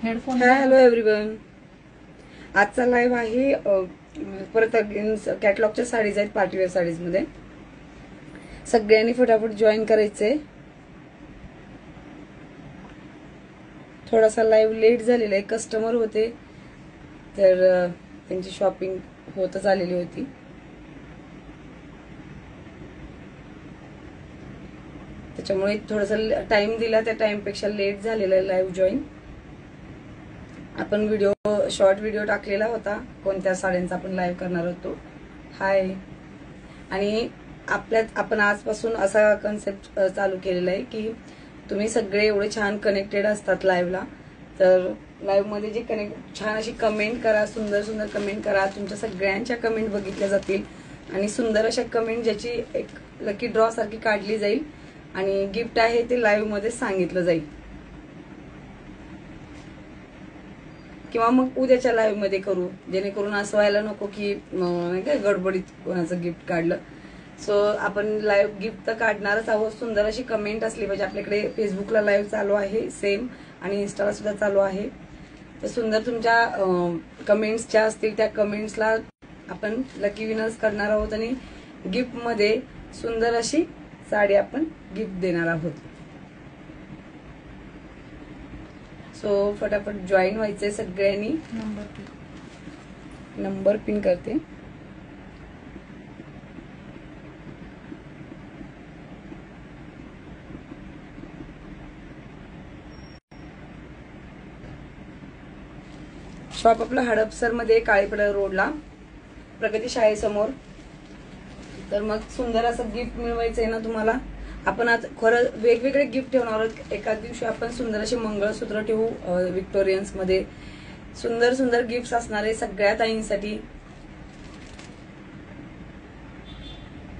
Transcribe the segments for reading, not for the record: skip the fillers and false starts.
Headphone. Hello everyone, आजचा live आहे परत कॅटलॉगच्या साडीज आहेत, पार्टीवेअर साडीज मध्ये. सगळ्यांनी फटाफट जॉईन करायचंय. थोडासा लाईव्ह लेट झालेला आहे, कस्टमर होते तर त्यांची शॉपिंग होतच आलेली होती. त्याच्यामुळे थोडासा टाइम दिला, त्या टाइम पेक्षा लेट झालेला आहे लाईव्ह जॉईन. आपण शॉर्ट व्हिडिओ टाकलेला होता कोणत्या साड्यांचा आपण लाईव्ह करणार होतो. हाय. आणि आपण आजपासून असा कन्सेप्ट चालू केलेला आहे की तुम्ही सगळे एवढे छान कनेक्टेड असतात लाईव्हला, तर लाईव्ह मध्ये जे छान अशी कमेंट करा, सुंदर सुंदर कमेंट करा. तुमच्या सगळ्यांच्या कमेंट बघितल्या जातील आणि सुंदर अशा कमेंट ज्याची एक लकी ड्रॉ सारखी काढली जाईल आणि गिफ्ट आहे ते लाईव्ह मध्ये सांगितलं जाईल, किंवा मग उद्याच्या लाईव्ह मध्ये करू, जेणेकरून असं व्हायला नको की नाही का गडबडीत कोणाचं गिफ्ट काढलं. सो आपण लाईव्ह गिफ्ट तर काढणारच आहोत. सुंदर अशी कमेंट असली पाहिजे. आपल्याकडे फेसबुकला लाईव्ह चालू आहे सेम आणि इंस्टाला सुद्धा चालू आहे. तर सुंदर तुमच्या कमेंट्स ज्या असतील त्या कमेंट्सला आपण लकी विनर्स करणार आहोत आणि गिफ्ट मध्ये सुंदर अशी साडी आपण गिफ्ट देणार आहोत. सो फटाफट जॉईन व्हायचंय सगळ्यांनी. नंबर पिन करते. शॉप आपला हडपसर मध्ये, काळीपडा रोडला, प्रगती शाळेसमोर. तर मग सुंदर असं गिफ्ट मिळवायचंय ना तुम्हाला. आपण आज खरं वेगवेगळे गिफ्ट ठेवणार आहोत. एका दिवशी आपण सुंदर असे मंगळसूत्र ठेवू विक्टोरियन्स मध्ये. सुंदर सुंदर गिफ्ट असणार आहे सगळ्या ताईंसाठी.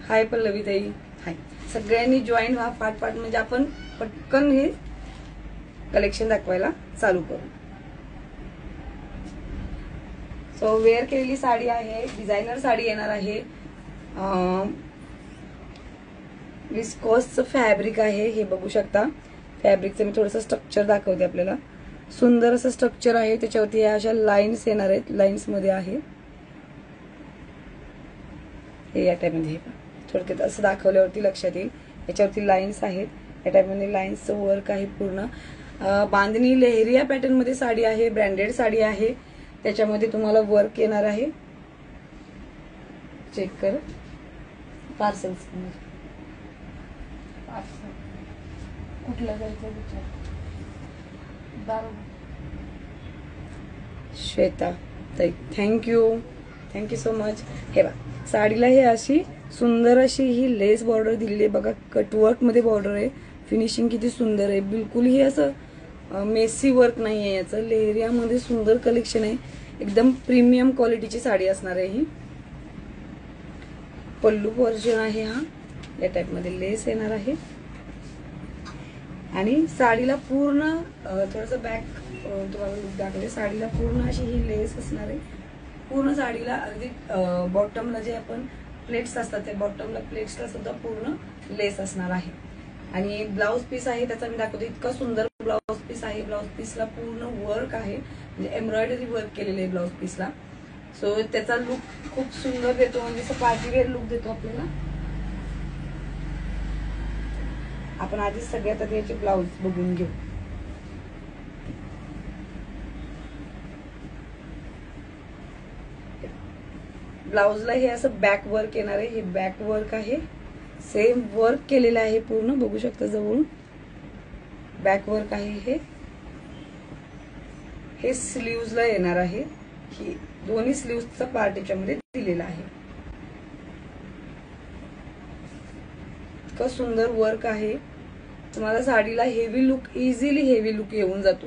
हाय पल्लवी ताई, हाय. सगळ्यांनी जॉईन व्हा पाठ म्हणजे आपण पटकन हे कलेक्शन दाखवायला चालू करू. सो वेअर केलेली साडी आहे, डिझायनर साडी येणार आहे. विस्कोसचं फॅब्रिक आहे, हे बघू शकता. फॅब्रिकचं मी थोडंसं स्ट्रक्चर दाखवते आपल्याला. सुंदर असं स्ट्रक्चर आहे, त्याच्यावरती ह्या अशा लाईन्स येणार आहेत, लाईन्स मध्ये आहे हे. या टाईपमध्ये थोडक्यात असं दाखवल्यावरती लक्षात येईल. याच्यावरती लाईन्स आहेत, या टाईपमध्ये लाईन्सचं वर्क आहे पूर्ण. बांधणी लेहरिया पॅटर्न मध्ये साडी आहे, ब्रँडेड साडी आहे. त्याच्यामध्ये तुम्हाला वर्क येणार आहे. चेक कर. पार्सल कुठलं जायचं विचार. श्वेता ताई, थँक्यू सो मच. हे बघा साडीला हे अशी सुंदर अशी ही लेस बॉर्डर दिलेली आहे बघा. कटवर्क मध्ये बॉर्डर आहे. फिनिशिंग किती सुंदर आहे. बिलकुल ही असं मेसी वर्क नाहीये याचं. लेहरियामध्ये सुंदर कलेक्शन आहे. एकदम प्रीमियम क्वालिटीची साडी असणार आहे ही. पल्लू पोर्शन आहे हा. या टाइप मध्ये लेस येणार आहे आणि साडीला पूर्ण थोडस बॅक तुम्हाला लुक दाखवते. साडीला पूर्ण अशी ही लेस असणार आहे. पूर्ण साडीला अगदी बॉटमला जे आपण प्लेट्स असतात त्या बॉटमला प्लेट्सला सुद्धा पूर्ण लेस असणार आहे. आणि ब्लाउज पीस आहे त्याचा मी दाखवते. इतका सुंदर ब्लाउज पीस आहे. ब्लाउज पीसला पूर्ण वर्क आहे, म्हणजे एम्ब्रॉयडरी वर्क केलेले आहे ब्लाउज पीसला. सो त्याचा लुक खूप सुंदर देतो, म्हणजे पार्टीवेअर लुक देतो आपल्याला. आपण आधी सगळ्यात आधी याचे ब्लाउज बघून घेऊ. ब्लाउजला हे असं बॅक वर्क येणार आहे. हे बॅक वर्क आहे, सेम वर्क केलेलं आहे पूर्ण. बघू शकता जवळून बॅक वर्क आहे. हे स्लीव्हजला येणार आहे. ही दोन्ही स्लीव्हजचा पार्ट याच्यामध्ये दिलेला आहे. इतकं सुंदर वर्क आहे. तुम्हाला साडीला heavy look, easily heavy look येऊन जातो.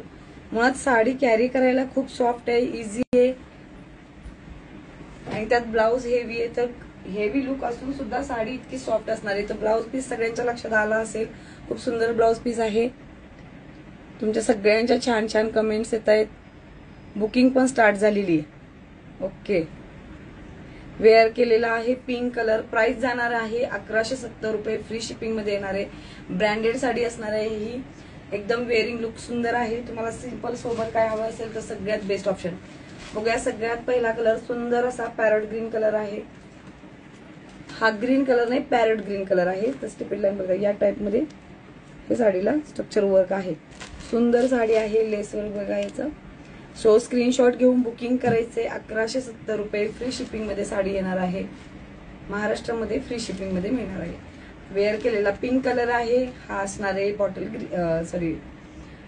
मुळात साडी कॅरी करायला खूप सॉफ्ट आहे, इझी आहे आणि त्यात ब्लाउज हेवी आहे. तर हेवी लुक असून सुद्धा साडी इतकी सॉफ्ट असणार आहे. तर ब्लाउज पीस सगळ्यांच्या लक्षात आला असेल. खूप सुंदर ब्लाउज पीस आहे. तुमच्या सगळ्यांच्या छान छान कमेंट्स येत आहेत. बुकिंग पण स्टार्ट झालेली आहे. ओके. वेअर केलेला आहे पिंक कलर. प्राइस जाणार आहे 1170 रुपये. फ्री शिपिंग मध्ये येणार आहे. ब्रँडेड साडी असणार आहे ही. एकदम वेअरिंग लुक सुंदर आहे. तुम्हाला सिंपल सोबत काय हवं असेल तर सगळ्यात बेस्ट ऑप्शन. बघूया सगळ्यात पहिला कलर सुंदर असा पॅरट ग्रीन कलर आहे. हा ग्रीन कलर नाही, पॅरट ग्रीन कलर आहे. तर स्टिपेड लाईन बघा, या टाइप मध्ये हे साडीला स्ट्रक्चर वर्क आहे. सुंदर साडी आहे, लेस वर्क बघा याचं. सो स्क्रीनशॉट घेऊन बुकिंग करायचे. 1170 रुपये फ्री शिपिंग मध्ये साडी येणार आहे. महाराष्ट्रामध्ये फ्री शिपिंग मध्ये मिळणार आहे. वेअर केलेला पिंक कलर आहे. हा असणार आहे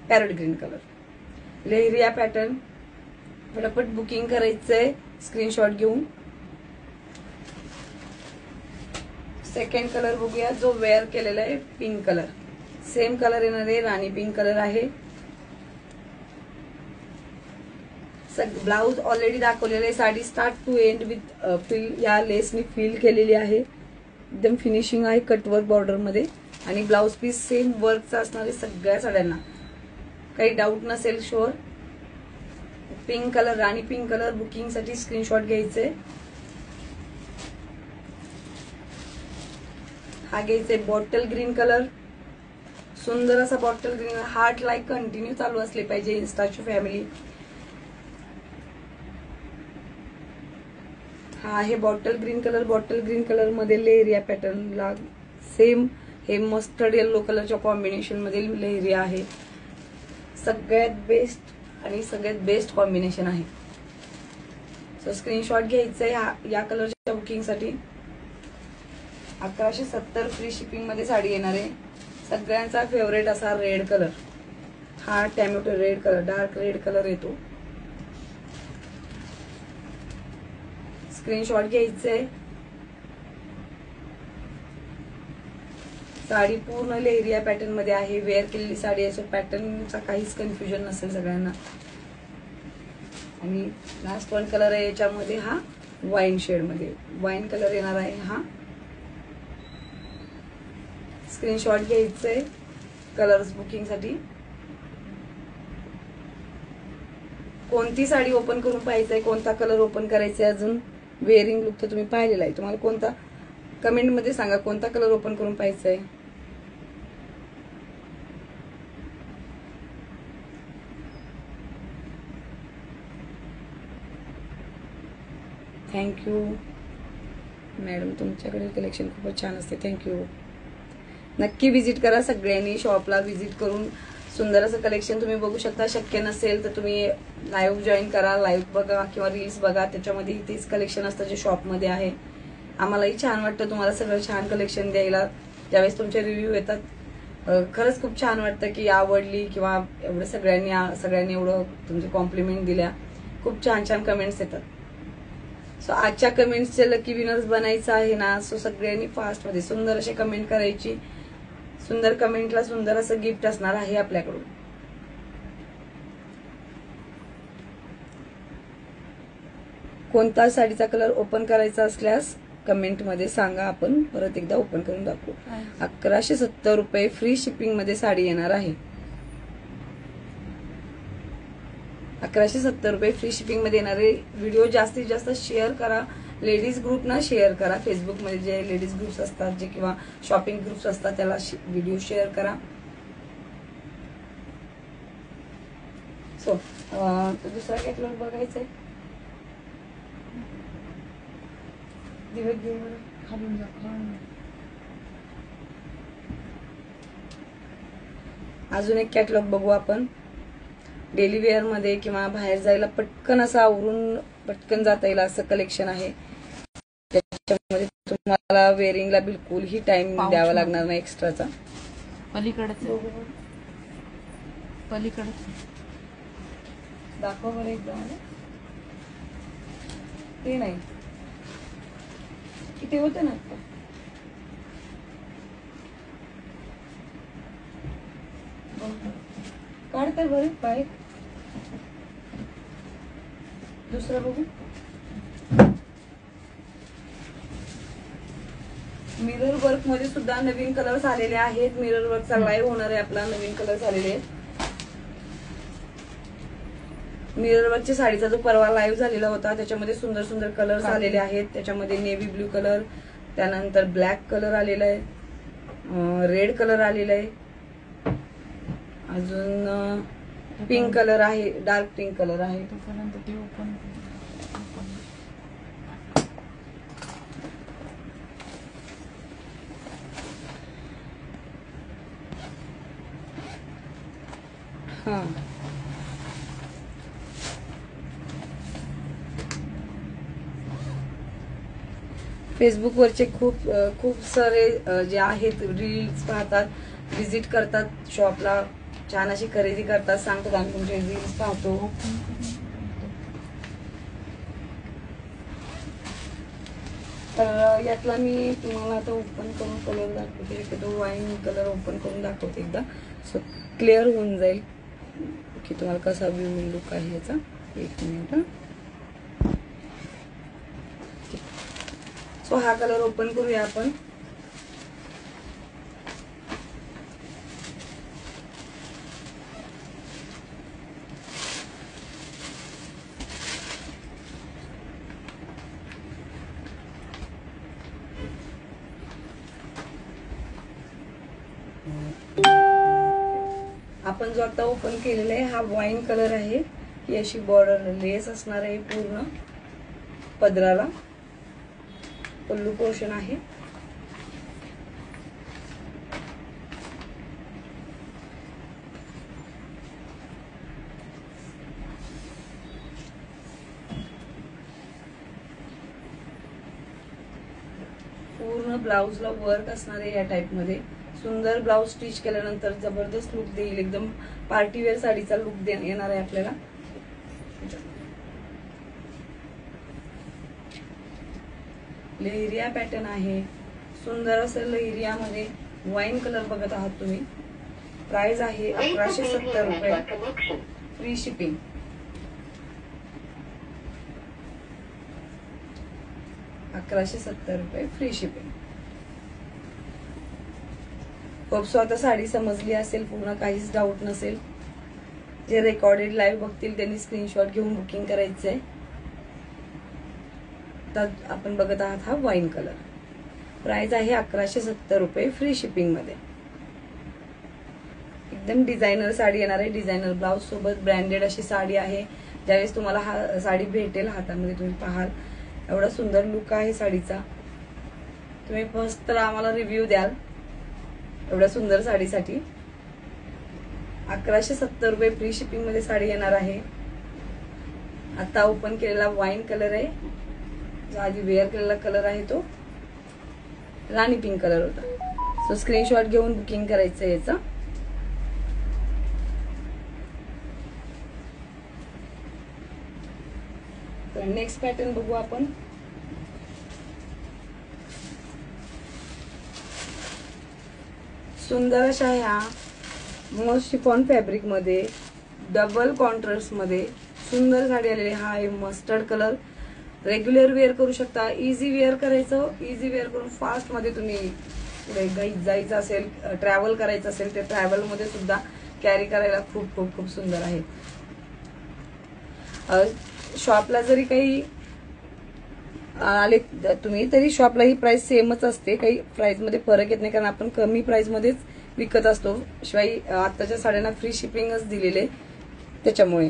parrot green colour. Leheriya pattern. फटाफट बुकिंग करायचंय स्क्रीनशॉट घेऊन. सेकंड कलर बघूया, जो वेअर केलेला आहे पिंक कलर. सेम कलर येणार आहे, राणी पिंक कलर आहे. ब्लाउज ऑलरेडी दाखवलेलं आहे. Sari start to end with fill या लेसनी फिल केलेली आहे. एकदम फिनिशिंग आहे कटवर्क बॉर्डर मध्ये. आणि ब्लाउज पीस सेम वर्कचा असणार आहे सगळ्या साड्यांना. काही डाऊट नसेल शुअर. पिंक कलर, राणी पिंक कलर बुकिंग साठी स्क्रीनशॉट घ्यायचे. हा घ्यायचे बॉटल ग्रीन कलर. सुंदर असा bottle green. Heart like continue चालू असले पाहिजे इन्स्टाची फॅमिली. हा आहे bottle green colour. Bottle green colour मध्ये लेहरिया पॅटर्नला सेम हे मस्टर्ड येलो कलरच्या कॉम्बिनेशन मध्ये लेहरिया आहे. सगळ्यात बेस्ट आणि सगळ्यात बेस्ट कॉम्बिनेशन आहे. सो स्क्रीनशॉट घ्यायचंय या कलरच्या बुकिंग साठी. 1170 फ्री शिपिंग मध्ये साडी येणार आहे. सगळ्यांचा फेवरेट असा रेड कलर. हा tomato red colour, dark red colour येतो. स्क्रीनशॉट घ्यायचंय. साडी पूर्ण लेहरिया पॅटर्न मध्ये आहे. वेअर केलेली साडी आहे. सो पॅटर्नचा काहीच कन्फ्युजन नसेल सगळ्यांना. आणि लास्ट वन कलर आहे याच्यामध्ये, हा वाईन शेड मध्ये वाईन कलर येणार आहे. हा स्क्रीनशॉट घ्यायचंय कलर्स बुकिंग साठी. कोणती साडी ओपन करून पाहायचंय, कोणता कलर ओपन करायचा अजून वेअरिंग लुक तर तुम्ही पाहिलेला आहे. तुम्हाला कोणता कमेंट मध्ये सांगा, कोणता कलर ओपन करून पाहायचंय. थँक्यू मॅडम, तुमच्याकडे कलेक्शन खूपच छान असते. थँक्यू. नक्की विजिट करा सगळ्यांनी. शॉपला विजिट करून सुंदर असं कलेक्शन तुम्ही बघू शकता. शक्य नसेल तर तुम्ही लाईव्ह जॉईन करा, लाईव्ह बघा किंवा रील्स बघा. त्याच्यामध्ये तेच कलेक्शन असतं जे शॉपमध्ये आहे. आम्हालाही छान वाटतं तुम्हाला सगळं छान कलेक्शन द्यायला. ज्यावेळेस तुमचे रिव्ह्यू येतात खरंच खूप छान वाटतं की आवडली किंवा एवढं सगळ्यांनी एवढं तुमचे कॉम्प्लिमेंट दिल्या. खूप छान छान कमेंट्स येतात. सो आजच्या कमेंट्सचे लकी विनर्स बनायचं आहे ना. सो सगळ्यांनी फास्ट मध्ये सुंदर असे कमेंट करायची. सुंदर कमेंटला सुंदर असं गिफ्ट असणार आहे आपल्याकडून. कोणता साडीचा कलर ओपन करायचा असल्यास कमेंट मध्ये सांगा, आपण परत एकदा ओपन करून दाखवू. 1170 रुपये फ्री शिपिंग मध्ये साडी येणार आहे. 1170 रुपये फ्री शिपिंग मध्ये येणारे व्हिडिओ जास्तीत जास्त शेअर करा. लेडीज ग्रुपना शेअर करा. फेसबुकमध्ये जे लेडीज ग्रुप्स असतात जे किंवा शॉपिंग ग्रुप्स असतात त्याला व्हिडिओ शेअर करा. सो दुसरा कॅटलॉग बघायचंय. अजून एक कॅटलॉग बघू आपण. डेली वेअर मध्ये किंवा बाहेर जायला पटकन असं आवरून पटकन जाता येईल असं कलेक्शन आहे. त्याच्यामध्ये तुम्हाला वेअरिंगला बिलकुल ही टाइम द्यावा लागणार नाही एक्स्ट्राचा. पलीकडचं दाखव बरं एकदा. ते नाही किती होते ना आता. काढते बरे पाय. दुसरं बघू. मिरर वर्क मध्ये सुद्धा नवीन कलर्स आलेले आहेत. मिरर वर्कचा लाईव्ह होणार आहे आपला. नवीन कलर्स आलेले आहेत. मिरर वर्कच्या साडीचा जो परवा लाईव्ह झालेला होता त्याच्यामध्ये सुंदर सुंदर कलर्स आलेले आहेत. त्याच्यामध्ये नेव्ही ब्ल्यू कलर, त्यानंतर ब्लॅक कलर आलेला आहे, रेड कलर आलेला आहे, अजून पिंक कलर आहे, डार्क पिंक कलर आहे. तोपर्यंत ते ओपन हा फेसबुकवरचे खूप सारे जे आहेत रील्स पाहतात, विजिट करतात शॉपला, छान अशी खरेदी करतात, सांगतात आम्ही तुमचे रील्स पाहतो. तर यातला मी तुम्हाला आता ओपन करून कलर दाखवते. तो वाईन कलर ओपन करून दाखवते एकदा, सो क्लिअर होऊन जाईल की तुम्हाला कसा व्यू लुक आहे याचा. एक मिनिट. सो हा कलर ओपन करूया आपण. आपण जो आता ओपन केलेला आहे हा वाईन कलर आहे. ही अशी बॉर्डर लेस असणार आहे पूर्ण पदराला. पल्लू पोर्शन आहे. पूर्ण ब्लाउजला वर्क असणार आहे या टाइप मध्ये. सुंदर ब्लाउज स्टिच केल्यानंतर जबरदस्त लुक देईल. एकदम पार्टीवेअर साडीचा लुक येणार आहे आपल्याला. लेहरिया पॅटर्न आहे. सुंदर असं लेहरियामध्ये वाईन कलर बघत आहात तुम्ही. प्राइस आहे 1170 रुपये, free shipping. ₹1170 free shipping. Hope so आता साडी समजली असेल पूर्ण, काहीच डाऊट नसेल. जे रेकॉर्डेड लाईव्ह बघतील त्यांनी स्क्रीनशॉट घेऊन बुकिंग करायचंय. तर आपण बघत आहात हा वाईन कलर. प्राइस आहे 1170 रुपये, फ्री शिपिंग मध्ये. एकदम डिझायनर साडी येणार आहे. डिझायनर ब्लाउज सोबत ब्रँडेड अशी साडी आहे. ज्यावेळेस तुम्हाला हा साडी भेटेल हातामध्ये तुम्ही पाहाल एवढा सुंदर लुक आहे साडीचा. तुम्ही फर्स्ट तर आम्हाला रिव्ह्यू द्याल एवढ्या सुंदर साडीसाठी. 1170 रुपये फ्री शिपिंग मध्ये साडी येणार आहे. आता ओपन केलेला वाईन कलर आहे. जो आधी वेअर केलेला कलर आहे तो राणी पिंक कलर होता. सो स्क्रीनशॉट घेऊन बुकिंग करायचं याचा. तर नेक्स्ट पॅटर्न बघू आपण. सुंदर अशा ह्या मॉस शिफॉन फॅब्रिक मध्ये डबल कॉन्ट्रास्ट मध्ये सुंदर साडी आलेली. हा आहे मस्टर्ड कलर. रेग्युलर वेअर करू शकता. इझी वेअर करायचं. इझी वेअर करून फास्ट मध्ये तुम्ही पुढे जायचं असेल, ट्रॅव्हल करायचं असेल ते ट्रॅव्हल मध्ये सुद्धा कॅरी करायला खूप खूप खूप सुंदर आहे. शॉपला जरी काही आले तुम्ही तरी शॉपला ही प्राइस सेमच असते. काही प्राइस मध्ये फरक येत नाही कारण आपण कमी प्राइस मध्येच विकत असतो. शिवाय आताच्या साड्यांना फ्री शिपिंगच दिलेले त्याच्यामुळे.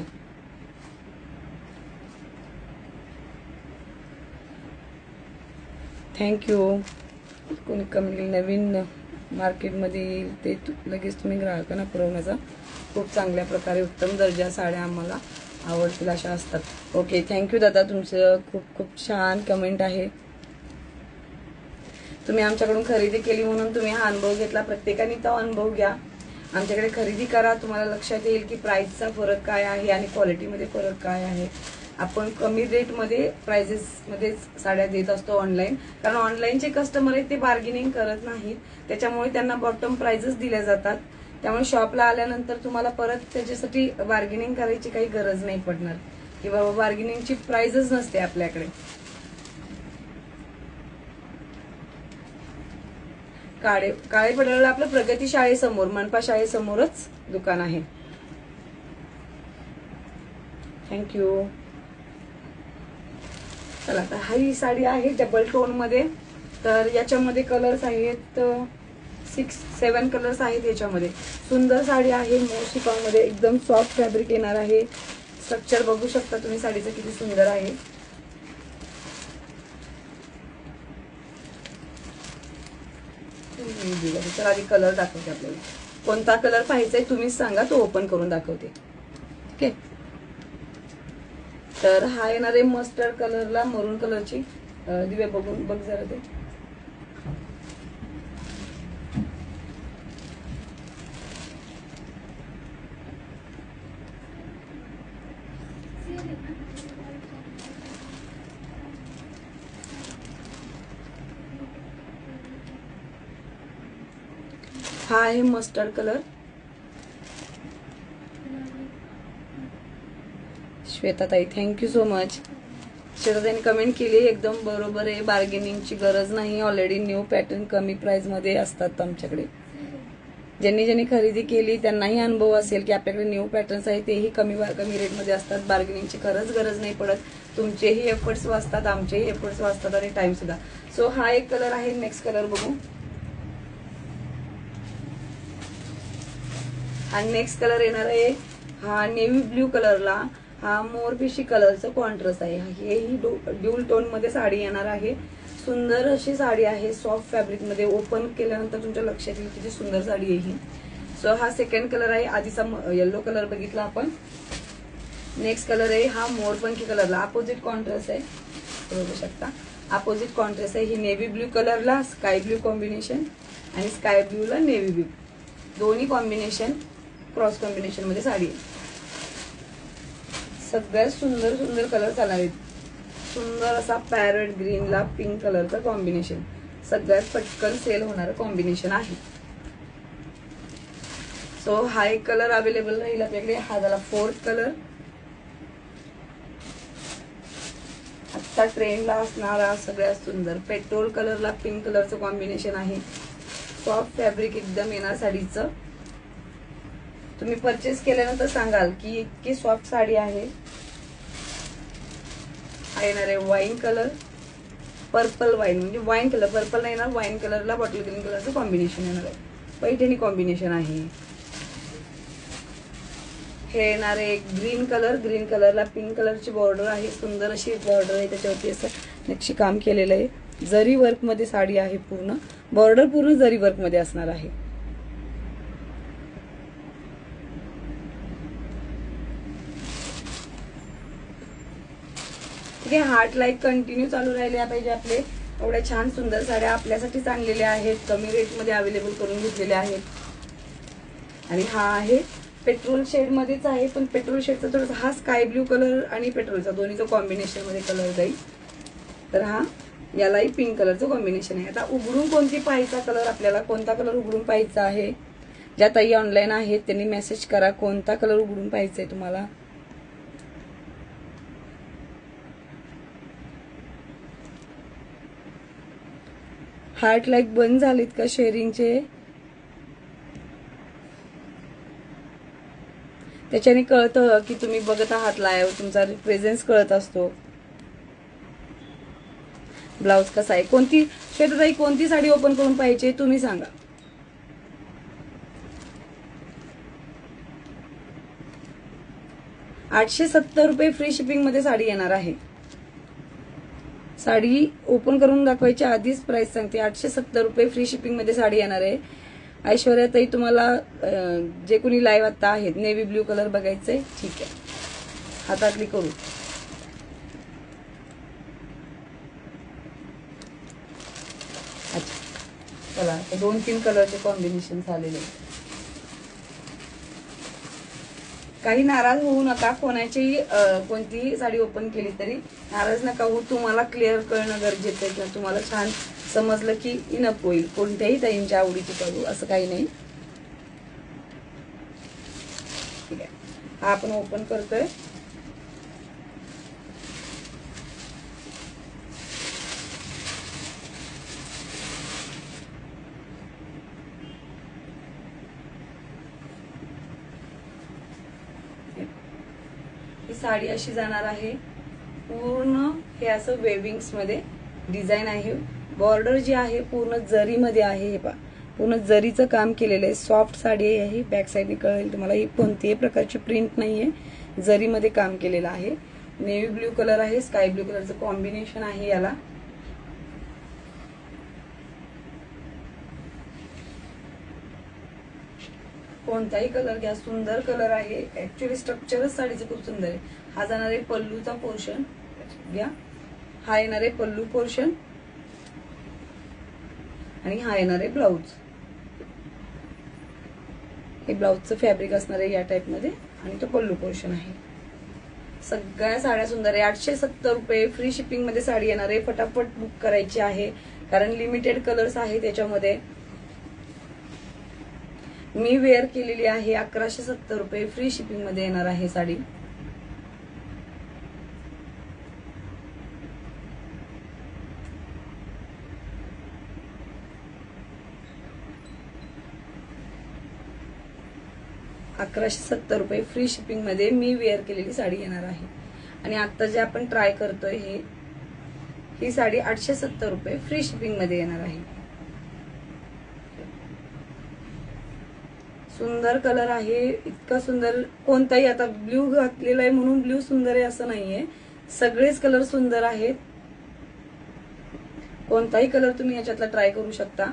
थँक्यू. कोणी कमी नवीन मार्केटमध्ये येईल ते लगेच तुम्ही ग्राहकांना पुरवण्याचा खूप चांगल्या प्रकारे उत्तम दर्जा साड्या आम्हाला आवडतील अशा असतात. ओके, थँक्यू दादा. तुमचं खूप खूप छान कमेंट आहे. तुम्ही आमच्याकडून खरेदी केली म्हणून तुम्ही हा अनुभव घेतला. प्रत्येकाने तो अनुभव घ्या. आमच्याकडे खरेदी करा. तुम्हाला लक्षात येईल की प्राइसचा फरक काय आहे आणि क्वालिटीमध्ये फरक काय आहे. आपण कमी रेटमध्ये प्राइजेस मध्येच साड्या देत असतो ऑनलाईन. कारण ऑनलाईनचे कस्टमर आहेत ते बार्गेनिंग करत नाहीत. त्याच्यामुळे त्यांना बॉटम प्राइजेस दिल्या जातात. त्यामुळे शॉपला आल्यानंतर तुम्हाला परत त्याच्यासाठी बार्गेनिंग करायची काही गरज नाही पडणार की बाबा बार्गेनिंगची प्राइसच नसते आपल्याकडे. काळे पडलेलं आपलं प्रगती शाळेसमोर, मनपा शाळेसमोरच दुकान आहे. थँक्यू. चला आता ही साडी आहे डबल टोन मध्ये. तर याच्यामध्ये कलर्स आहेत 6-7 कलर्स आहेत याच्यामध्ये. सुंदर साडी आहे, मोशिफॉन मध्ये एकदम सॉफ्ट फॅब्रिक येणार आहे. स्ट्रक्चर बघू शकता तुम्ही साडीचं किती सुंदर आहे. तर आधी कलर दाखवते आपल्याला. कोणता कलर पाहिजे तुम्हीच सांगा, तो ओपन करून दाखवते. ओके. तर हा येणार आहे मस्टर्ड कलरला मरून कलरची. दिव्या बघून बघ जरा ते. हा आहे मस्टर्ड कलर. श्वेताताई थँक्यू सो मच. श्वेताताईने कमेंट केली एकदम बरोबर आहे. बार्गेनिंगची गरज नाही. ऑलरेडी न्यू पॅटर्न कमी प्राइस मध्ये असतात आमच्याकडे. ज्यांनी खरेदी केली त्यांनाही अनुभव असेल की आपल्याकडे न्यू पॅटर्न्स आहेत तेही कमी रेटमध्ये असतात. बार्गेनिंगची गरज नाही पडत. तुमचेही एफर्ट्स वाचतात, आमचेही एफर्ट्स वाचतात आणि टाइम सुद्धा. सो हा एक कलर आहे. नेक्स्ट कलर बघू. आणि नेक्स्ट कलर येणार आहे हा नेव्ही ब्ल्यू कलरला. हा मोरपिशी कलरचं कॉन्ट्रास्ट आहे. हेही ड्यूल टोन मध्ये साडी येणार आहे. सुंदर अशी साडी आहे, सॉफ्ट फॅब्रिक मध्ये. ओपन केल्यानंतर तुमच्या लक्षात येईल किती सुंदर साडी आहे ही. सो हा सेकंड कलर आहे. आधीचा येलो कलर बघितला आपण. नेक्स्ट कलर आहे हा मोरपंखी कलरला. अपोजिट कॉन्ट्रास्ट आहे, बघू शकता. अपोजिट कॉन्ट्रास्ट आहे. ही नेव्ही ब्ल्यू कलरला स्काय ब्ल्यू कॉम्बिनेशन आणि स्काय ब्ल्यूला नेव्ही ब्ल्यू दोन्ही कॉम्बिनेशन क्रॉस कॉम्बिनेशन मध्ये साडी आहे. सगळ्यात सुंदर कलर चालणार आहेत. सुंदर असा पॅरेट ग्रीनला पिंक कलरचा कॉम्बिनेशन. सगळ्यात पटकन सेल होणारं कॉम्बिनेशन आहे. सो हा एक कलर अवेलेबल राहील आपल्याकडे. हा झाला फोर्थ कलर. आता ट्रेंडला असणारा सगळ्यात सुंदर पेट्रोल कलरला पिंक कलरचं कॉम्बिनेशन आहे. सॉफ्ट फॅब्रिक एकदम येणार साडीचं. तुम्ही परचेस केल्यानंतर सांगाल की इतकी सॉफ्ट साडी आहे. येणार आहे वाईन कलर, पर्पल वाईन म्हणजे वाईन कलर. पर्पल नाही येणार, वाईन कलरला बॉटल ग्रीन कलरचं कॉम्बिनेशन येणार आहे. पैठणी कॉम्बिनेशन आहे. हे येणार आहे ग्रीन कलर. ग्रीन कलरला पिंक कलरची बॉर्डर आहे. सुंदर अशी बॉर्डर आहे. त्याच्यावरती असं नक्षी काम केलेलं आहे. जरी वर्क मध्ये साडी आहे. पूर्ण बॉर्डर पूर्ण जरी वर्क मध्ये असणार आहे. हार्ट लाईक कंटिन्यू चालू राहिले पाहिजे आपले. एवढ्या छान सुंदर साड्या आपल्यासाठीच आणलेल्या आहेत. कमी रेट मध्ये अवेलेबल करून घेतलेल्या आहेत. आणि हा आहे पेट्रोल शेड मध्येच आहे, पण पेट्रोल शेडचा थोडासा हा स्काय ब्ल्यू कलर आणि पेट्रोलचा दोन्हीचं कॉम्बिनेशन मध्ये कलर जाईल. तर हा यालाही पिंक कलरचं कॉम्बिनेशन आहे. आता उघडून कोणती पाहायचा कलर, आपल्याला कोणता कलर उघडून पाहायचा आहे. ज्या ताई ऑनलाईन आहेत त्यांनी मेसेज करा कोणता कलर उघडून पाहायचा आहे तुम्हाला. हार्ट लाईक बंद झालेत का शेअरिंगचे? त्याच्याने कळतं की तुम्ही बघत आहात लाईव्ह. तुमचा प्रेझेन्स कळत असतो. ब्लाउज कसा आहे, कोणती श्वेताताई कोणती साडी ओपन करून पाहिजे तुम्ही सांगा. ₹870 फ्री शिपिंग मध्ये साडी येणार आहे. साडी ओपन करून दाखवायच्या आधीच प्राइस सांगते. ₹870 फ्री शिपिंग मध्ये साडी येणार आहे. ऐश्वर्याताई तुम्हाला जे कोणी लाईव्ह आता आहेत नेव्ही ब्ल्यू कलर बघायचंय, ठीक आहे, हातातली करू. अच्छा चला, 2-3 कलरचे कॉम्बिनेशन झालेले. काही नाराज होऊ नका. कोणाची कोणतीही साडी ओपन केली तरी नाराज नका होऊ. तुम्हाला क्लिअर कळणं गरजेचं आहे किंवा तुम्हाला छान समजलं की इनफ होईल. कोणत्याही ताईंच्या आवडीची करू असं काही नाही. ठीक आहे, हा आपण ओपन करतोय. ही साडी अशी जाणार आहे. पूर्ण हे असं वेविंग्स मध्ये डिझाईन आहे. बॉर्डर जी आहे पूर्ण जरी मध्ये आहे. हे पहा पूर्ण जरीचं काम केलेलं आहे. सॉफ्ट साडी आहे. बॅक साईडने कळेल तुम्हाला, ही कोणतीही प्रकारची प्रिंट नाहीये, जरीमध्ये काम केलेलं आहे. नेव्ही ब्ल्यू कलर आहे, स्काय ब्ल्यू कलरचं कॉम्बिनेशन आहे याला. कोणताही कलर घ्या, सुंदर कलर आहे. ऍक्च्युअली स्ट्रक्चरच साडीचं खूप सुंदर आहे. हा जाणार आहे पल्लूचा पोर्शन घ्या, हा येणार आहे पल्लू पोर्शन आणि हा येणार आहे ब्लाऊज. हे ब्लाऊजचं फॅब्रिक असणार आहे या टाइप मध्ये आणि तो पल्लू पोर्शन आहे. सगळ्या साड्या सुंदर आहे. 870 रुपये फ्री शिपिंग मध्ये साडी येणार आहे. फटाफट बुक करायची आहे कारण लिमिटेड कलर्स आहे त्याच्यामध्ये. मी वेअर केलेली आहे. 1170 रुपये फ्री शिपिंग मध्ये येणार आहे साडी. ₹1170 फ्री शिपिंग मध्ये मी वेअर केलेली साडी येणार आहे. आणि आता जे आपण ट्राय करतोय ही साडी 870 रुपये फ्री शिपिंग मध्ये येणार आहे. सुंदर कलर आहे, इतका सुंदर. कोणताही आता ब्ल्यू घातलेला आहे म्हणून ब्ल्यू सुंदर आहे असं नाहीये, सगळेच कलर सुंदर आहेत. कोणताही कलर तुम्ही याच्यातला ट्राय करू शकता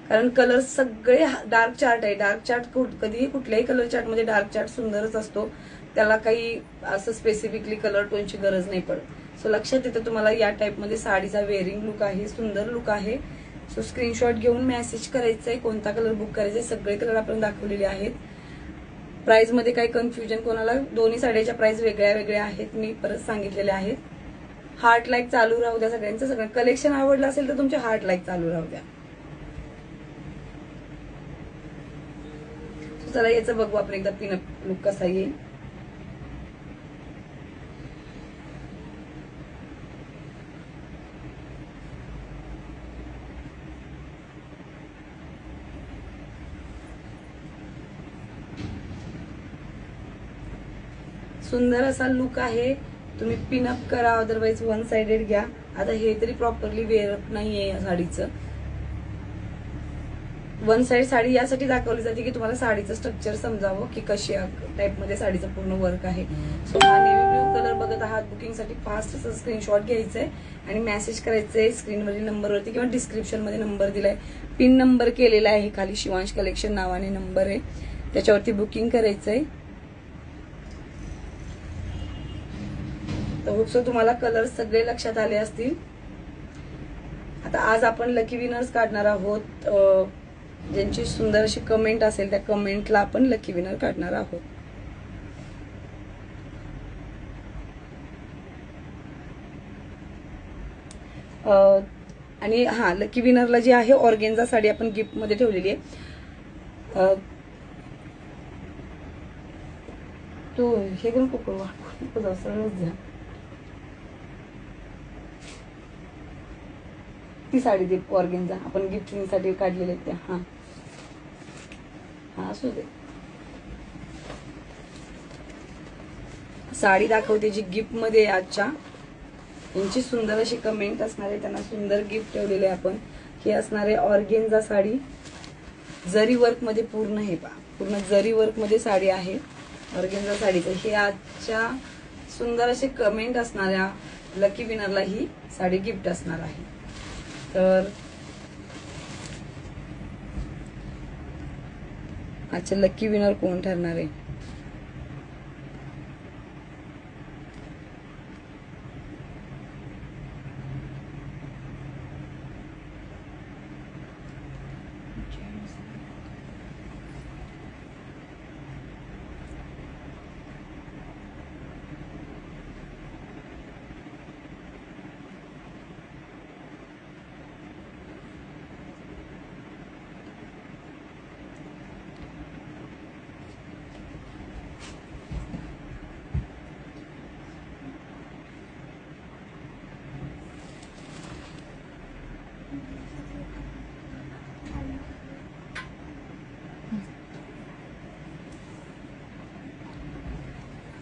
कारण कलर सगळे डार्क चार्ट आहे. डार्क चार्ट कधीही कुठल्याही कलर चार्ट मध्ये डार्क चार्ट सुंदरच असतो, त्याला काही असं स्पेसिफिकली कलर टोनची गरज नाही पडत. सो लक्षात येतं तुम्हाला या टाइप मध्ये साडीचा वेअरिंग लुक आहे, सुंदर लुक आहे. सो स्क्रीनशॉट घेऊन मेसेज करायचंय कोणता कलर बुक करायचा. सगळे कलर आपण दाखवलेले आहेत. प्राइस मध्ये काही कन्फ्युजन कोणाला, दोन्ही साड्याच्या प्राइस वेगळ्या वेगळ्या आहेत, मी परत सांगितलेले आहेत. हार्ट लाईक चालू राहू द्या सगळ्यांचं. सगळं कलेक्शन आवडलं असेल तर तुमचे हार्ट लाईक चालू राहू द्या. चला याचं बघू आपण एकदा पिनअप लुक कसा येईल. सुंदर असा लुक आहे. तुम्ही पिनअप करा, अदरवाइज वन साइडेड घ्या. आता हे तरी प्रॉपरली वेअर नाहीये या साडीचं. वन साइड साडी यासाठी दाखवली जाते की तुम्हाला साडीचं स्ट्रक्चर समजावं की कशी टाइप मध्ये साडीचं पूर्ण वर्क आहे. सो हा नेव्ही ब्ल्यू कलर बघत आहात, बुकिंग साठी फास्ट असं स्क्रीनशॉट घ्यायचंय आणि मेसेज करायचंय स्क्रीनवरील नंबरवरती किंवा डिस्क्रिप्शन मध्ये नंबर दिलाय, पिन नंबर केलेला आहे खाली, शिवांश कलेक्शन नावाने नंबर आहे, त्याच्यावरती बुकिंग करायचंय. तर होपसो तुम्हाला कलर सगळे लक्षात आले असतील. आता आज आपण लकी विनर्स काढणार आहोत. ज्यांची सुंदर अशी कमेंट असेल त्या कमेंटला आपण लकी विनर काढणार आहोत. आणि हा लकी विनरला जी आहे ऑर्गेन्झा साडी आपण गिफ्ट मध्ये ठेवलेली आहे. तो हे करून पकडू सरळच द्या. ती साडी दे ऑर्गेन्झा आपण गिफ्टिंग साठी काढलेले त्या. हा हा असू दे. साडी दाखवते जी गिफ्ट मध्ये आजच्या. यांची सुंदर अशी कमेंट असणार आहे, त्यांना सुंदर गिफ्ट ठेवलेले आपण. हे असणार आहे ऑर्गेन्झा साडी, जरी वर्क मध्ये पूर्ण हे पा पूर्ण जरी वर्क मध्ये साडी आहे ऑर्गेन्झा साडीचं. हे आजच्या सुंदर असे कमेंट असणाऱ्या लकी विनरला ही साडी गिफ्ट असणार आहे. तर आजचे लकी विनर कोण ठरणार आहे?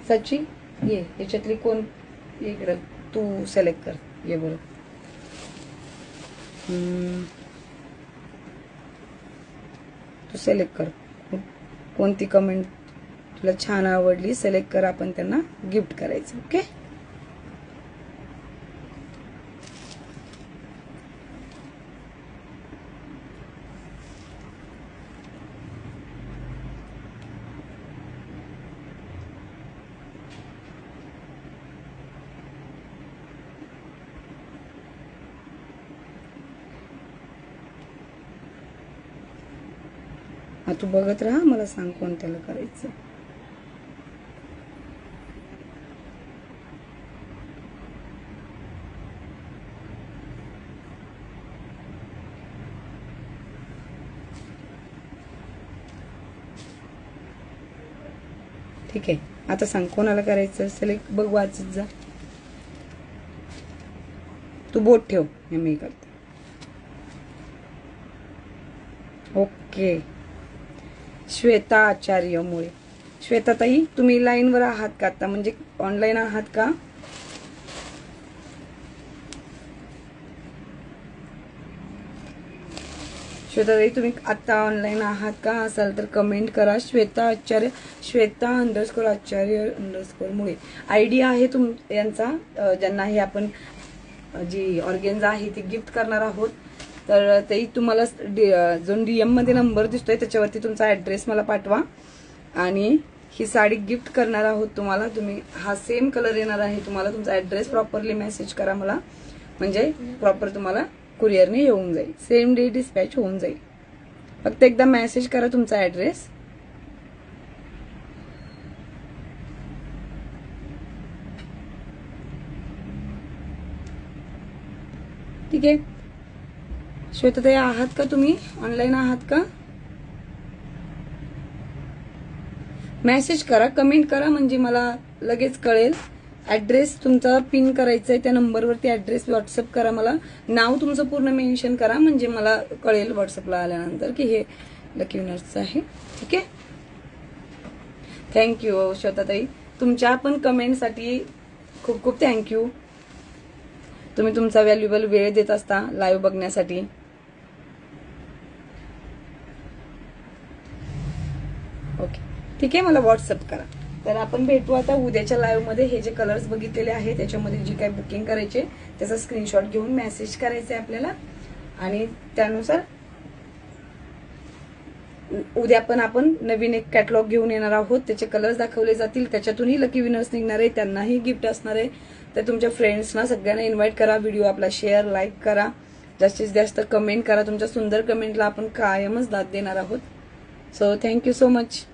सची ये याच्यातली कोण इकडं तू सिलेक्ट कर. ये बरं. तू सिलेक्ट कर कोणती कमेंट तुला छान आवडली, सिलेक्ट कर, आपण त्यांना गिफ्ट करायचं. ओके. तू बघत राहा, मला सांग कोणत्याला करायचं. ठीक आहे, आता सांग कोणाला करायचं. सिलेक्ट बघ, वाचत जा. तू बोट ठेव, मी करते. ओके. श्वेता आचार्य मुळे. श्वेता ताई, तुम्ही लाईनवर आहात का आता, म्हणजे ऑनलाईन आहात का? श्वेता ताई, तुम्ही आता ऑनलाईन आहात का? असाल तर कमेंट करा. श्वेता आचार्य, श्वेता _ आचार्य _ मुळे आयडी आहे यांचा, ज्यांना हे आपण जी ऑर्गेन्झा आहे ती गिफ्ट करणार आहोत. तर ते तुम्हाला जो DM मध्ये नंबर दिसतोय त्याच्यावरती तुमचा ऍड्रेस मला पाठवा आणि ही साडी गिफ्ट करणार आहोत तुम्हाला. तुम्ही हा सेम कलर येणार आहे तुम्हाला. तुमचा ऍड्रेस प्रॉपरली मेसेज करा मला, म्हणजे प्रॉपर तुम्हाला कुरिअरने येऊन जाईल, सेम डे डिस्पॅच होऊन जाईल. फक्त एकदा मेसेज करा तुमचा ऍड्रेस. ठीक आहे. श्वेताताई, आहात का तुम्ही ऑनलाईन आहात का? मेसेज करा, कमेंट करा, म्हणजे मला लगेच कळेल. ऍड्रेस तुमचा पिन करायचा आहे त्या नंबरवरती. ऍड्रेस व्हॉट्सअप करा मला. नाव तुमचं पूर्ण मेन्शन करा, म्हणजे मला कळेल व्हॉट्सअपला आल्यानंतर की हे लकी विनर्सचं आहे. ठीक आहे. थँक्यू श्वेताताई, तुमच्या पण कमेंटसाठी खूप खूप थँक्यू. तुम्ही तुमचा व्हॅल्युएबल वेळ देत असता लाईव्ह बघण्यासाठी. ओके, ठीक आहे. मला व्हॉट्सअप करा. तर आपण भेटू आता उद्याच्या लाईव्ह मध्ये. हे जे कलर्स बघितलेले आहेत त्याच्यामध्ये जी काही बुकिंग करायचे त्याचा स्क्रीनशॉट घेऊन मेसेज करायचा आहे आपल्याला, आणि त्यानुसार उद्या पण आपण नवीन एक कॅटलॉग घेऊन येणार आहोत. त्याचे कलर्स दाखवले जातील, त्याच्यातूनही लकी विनर्स निघणार आहे, त्यांनाही गिफ्ट असणार आहे. तर तुमच्या फ्रेंड्सना सगळ्यांना इन्व्हाइट करा. व्हिडिओ आपला शेअर, लाईक करा, जास्तीत जास्त कमेंट करा. तुमच्या सुंदर कमेंटला आपण कायमच दाद देणार आहोत. So thank you so much.